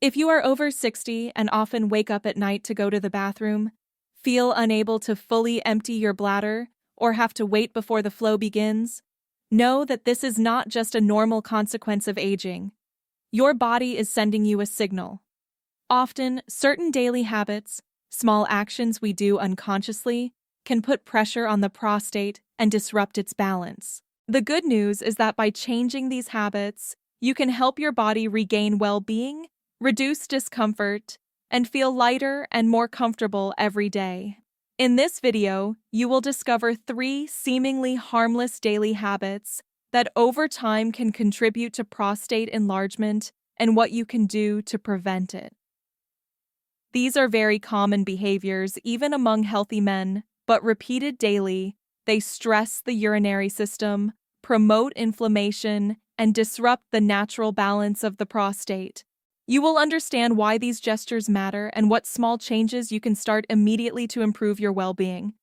If you are over 60 and often wake up at night to go to the bathroom, feel unable to fully empty your bladder, or have to wait before the flow begins, know that this is not just a normal consequence of aging. Your body is sending you a signal. Often, certain daily habits, small actions we do unconsciously, can put pressure on the prostate and disrupt its balance. The good news is that by changing these habits, you can help your body regain well-being, reduce discomfort, and feel lighter and more comfortable every day. In this video, you will discover 3 seemingly harmless daily habits that over time can contribute to prostate enlargement and what you can do to prevent it. These are very common behaviors even among healthy men, but repeated daily, they stress the urinary system, promote inflammation, and disrupt the natural balance of the prostate. You will understand why these gestures matter and what small changes you can start immediately to improve your well-being.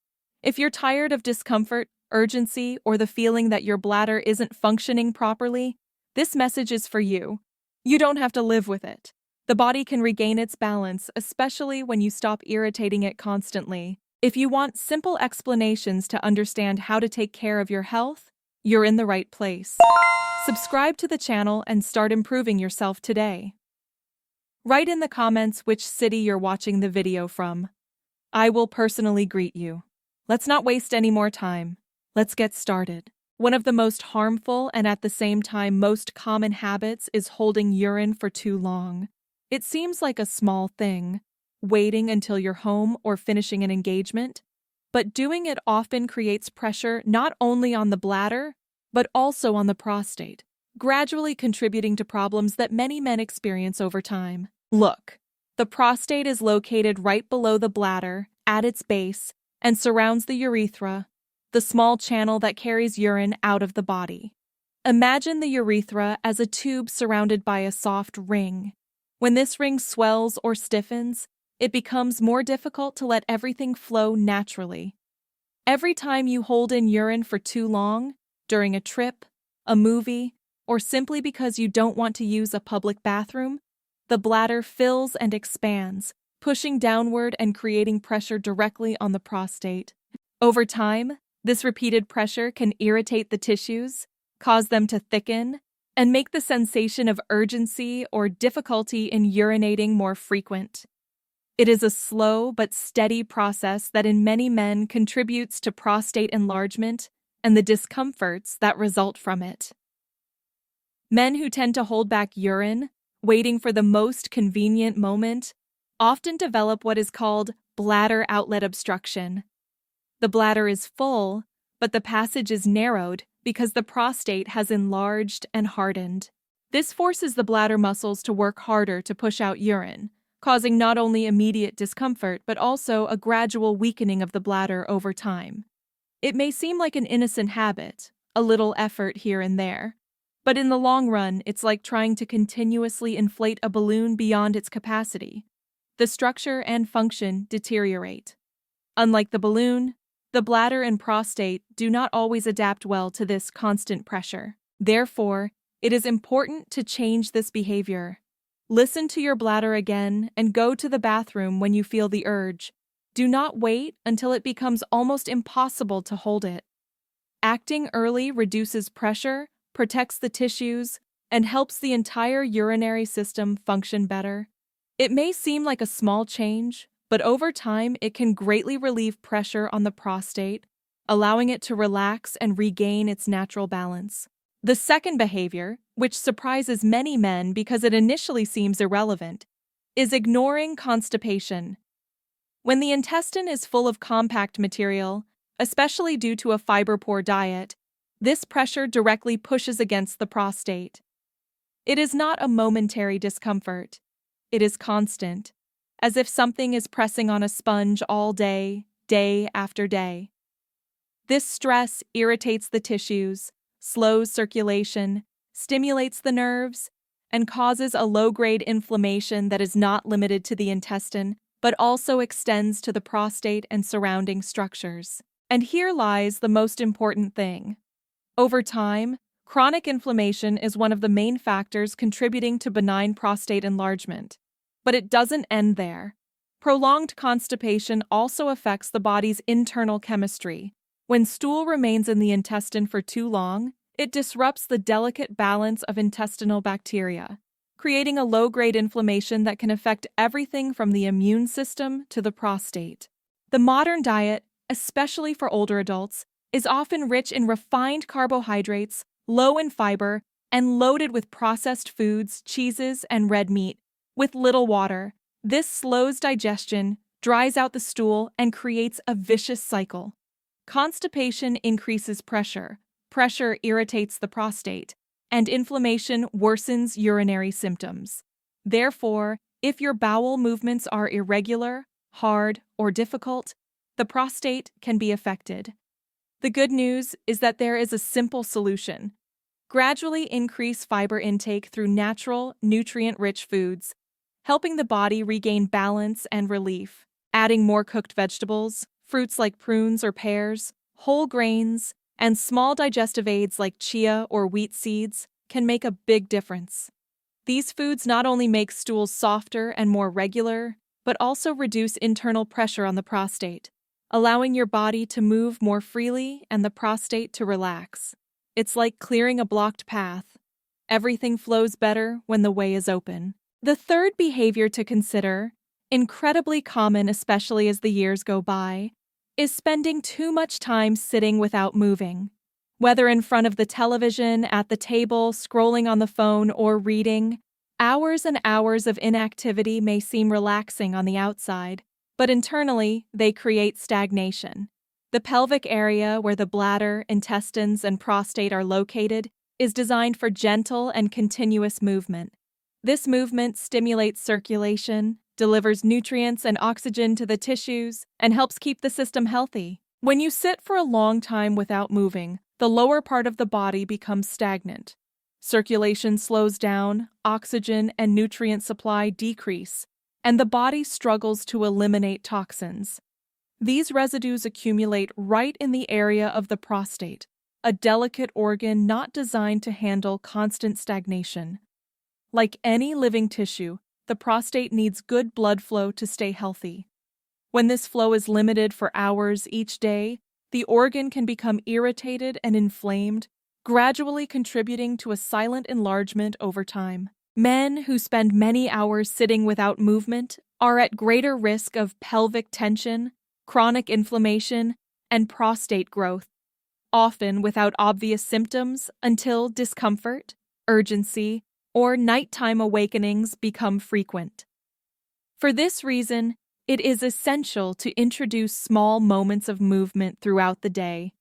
If you're tired of discomfort, urgency, or the feeling that your bladder isn't functioning properly, this message is for you. You don't have to live with it. The body can regain its balance, especially when you stop irritating it constantly. If you want simple explanations to understand how to take care of your health, you're in the right place. Subscribe to the channel and start improving yourself today. Write in the comments which city you're watching the video from. I will personally greet you. Let's not waste any more time. Let's get started. One of the most harmful and at the same time most common habits is holding urine for too long. It seems like a small thing, waiting until you're home or finishing an engagement, but doing it often creates pressure not only on the bladder, but also on the prostate, gradually contributing to problems that many men experience over time. Look, the prostate is located right below the bladder, at its base, and surrounds the urethra, the small channel that carries urine out of the body. Imagine the urethra as a tube surrounded by a soft ring. When this ring swells or stiffens, it becomes more difficult to let everything flow naturally. Every time you hold in urine for too long, during a trip, a movie, or simply because you don't want to use a public bathroom, the bladder fills and expands, pushing downward and creating pressure directly on the prostate. Over time, this repeated pressure can irritate the tissues, cause them to thicken, and make the sensation of urgency or difficulty in urinating more frequent. It is a slow but steady process that in many men contributes to prostate enlargement and the discomforts that result from it. Men who tend to hold back urine, waiting for the most convenient moment, often develop what is called bladder outlet obstruction. The bladder is full, but the passage is narrowed because the prostate has enlarged and hardened. This forces the bladder muscles to work harder to push out urine, causing not only immediate discomfort but also a gradual weakening of the bladder over time. It may seem like an innocent habit, a little effort here and there, but in the long run, it's like trying to continuously inflate a balloon beyond its capacity. The structure and function deteriorate. Unlike the balloon, the bladder and prostate do not always adapt well to this constant pressure. Therefore, it is important to change this behavior. Listen to your bladder again and go to the bathroom when you feel the urge. Do not wait until it becomes almost impossible to hold it. Acting early reduces pressure, protects the tissues, and helps the entire urinary system function better. It may seem like a small change, but over time it can greatly relieve pressure on the prostate, allowing it to relax and regain its natural balance. The second behavior, which surprises many men because it initially seems irrelevant, is ignoring constipation. When the intestine is full of compact material, especially due to a fiber-poor diet, this pressure directly pushes against the prostate. It is not a momentary discomfort. It is constant, as if something is pressing on a sponge all day, day after day. This stress irritates the tissues, slows circulation, stimulates the nerves, and causes a low-grade inflammation that is not limited to the intestine, but also extends to the prostate and surrounding structures. And here lies the most important thing. Over time, chronic inflammation is one of the main factors contributing to benign prostate enlargement. But it doesn't end there. Prolonged constipation also affects the body's internal chemistry. When stool remains in the intestine for too long, it disrupts the delicate balance of intestinal bacteria, creating a low-grade inflammation that can affect everything from the immune system to the prostate. The modern diet, especially for older adults, is often rich in refined carbohydrates, low in fiber, and loaded with processed foods, cheeses, and red meat, with little water. This slows digestion, dries out the stool, and creates a vicious cycle. Constipation increases pressure. Pressure irritates the prostate, and inflammation worsens urinary symptoms. Therefore, if your bowel movements are irregular, hard, or difficult, the prostate can be affected. The good news is that there is a simple solution. Gradually increase fiber intake through natural, nutrient-rich foods, helping the body regain balance and relief. Adding more cooked vegetables, fruits like prunes or pears, whole grains, and small digestive aids like chia or wheat seeds can make a big difference. These foods not only make stools softer and more regular, but also reduce internal pressure on the prostate, allowing your body to move more freely and the prostate to relax. It's like clearing a blocked path. Everything flows better when the way is open. The third behavior to consider, incredibly common especially as the years go by, is spending too much time sitting without moving. Whether in front of the television, at the table, scrolling on the phone, or reading, hours and hours of inactivity may seem relaxing on the outside, but internally, they create stagnation. The pelvic area, where the bladder, intestines, and prostate are located, is designed for gentle and continuous movement. This movement stimulates circulation, delivers nutrients and oxygen to the tissues, and helps keep the system healthy. When you sit for a long time without moving, the lower part of the body becomes stagnant. Circulation slows down, oxygen and nutrient supply decrease, and the body struggles to eliminate toxins. These residues accumulate right in the area of the prostate, a delicate organ not designed to handle constant stagnation. Like any living tissue, the prostate needs good blood flow to stay healthy. When this flow is limited for hours each day, the organ can become irritated and inflamed, gradually contributing to a silent enlargement over time. Men who spend many hours sitting without movement are at greater risk of pelvic tension, chronic inflammation, and prostate growth, often without obvious symptoms until discomfort, urgency, or nighttime awakenings become frequent. For this reason, it is essential to introduce small moments of movement throughout the day.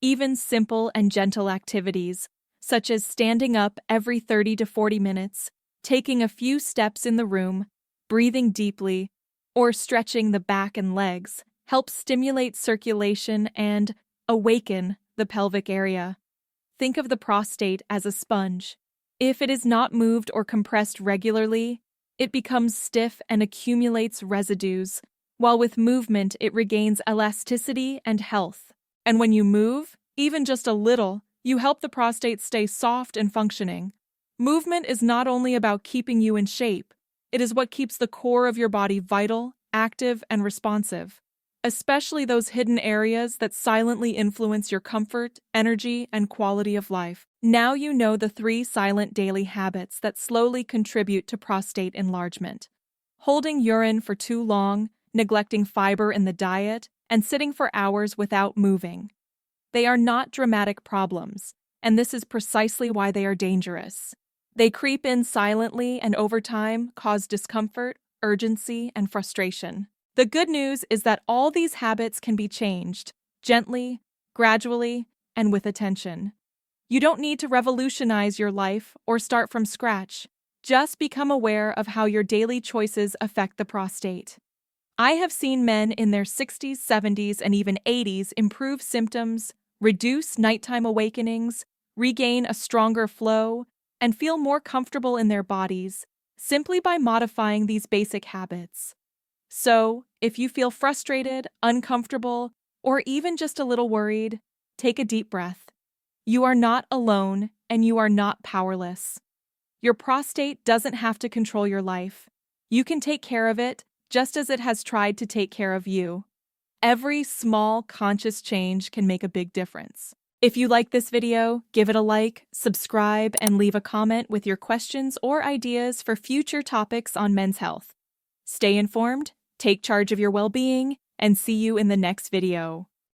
Even simple and gentle activities, such as standing up every 30 to 40 minutes, taking a few steps in the room, breathing deeply, or stretching the back and legs, help stimulate circulation and awaken the pelvic area. Think of the prostate as a sponge. If it is not moved or compressed regularly, it becomes stiff and accumulates residues, while with movement it regains elasticity and health. And when you move, even just a little, you help the prostate stay soft and functioning. Movement is not only about keeping you in shape, it is what keeps the core of your body vital, active, and responsive, especially those hidden areas that silently influence your comfort, energy, and quality of life. Now you know the 3 silent daily habits that slowly contribute to prostate enlargement. Holding urine for too long, neglecting fiber in the diet, and sitting for hours without moving. They are not dramatic problems, and this is precisely why they are dangerous. They creep in silently and over time cause discomfort, urgency, and frustration. The good news is that all these habits can be changed, gently, gradually, and with attention. You don't need to revolutionize your life or start from scratch. Just become aware of how your daily choices affect the prostate. I have seen men in their 60s, 70s, and even 80s improve symptoms, reduce nighttime awakenings, regain a stronger flow, and feel more comfortable in their bodies simply by modifying these basic habits. So, if you feel frustrated, uncomfortable, or even just a little worried, take a deep breath. You are not alone, and you are not powerless. Your prostate doesn't have to control your life. You can take care of it just as it has tried to take care of you. Every small, conscious change can make a big difference. If you like this video, give it a like, subscribe, and leave a comment with your questions or ideas for future topics on men's health. Stay informed, take charge of your well-being, and see you in the next video.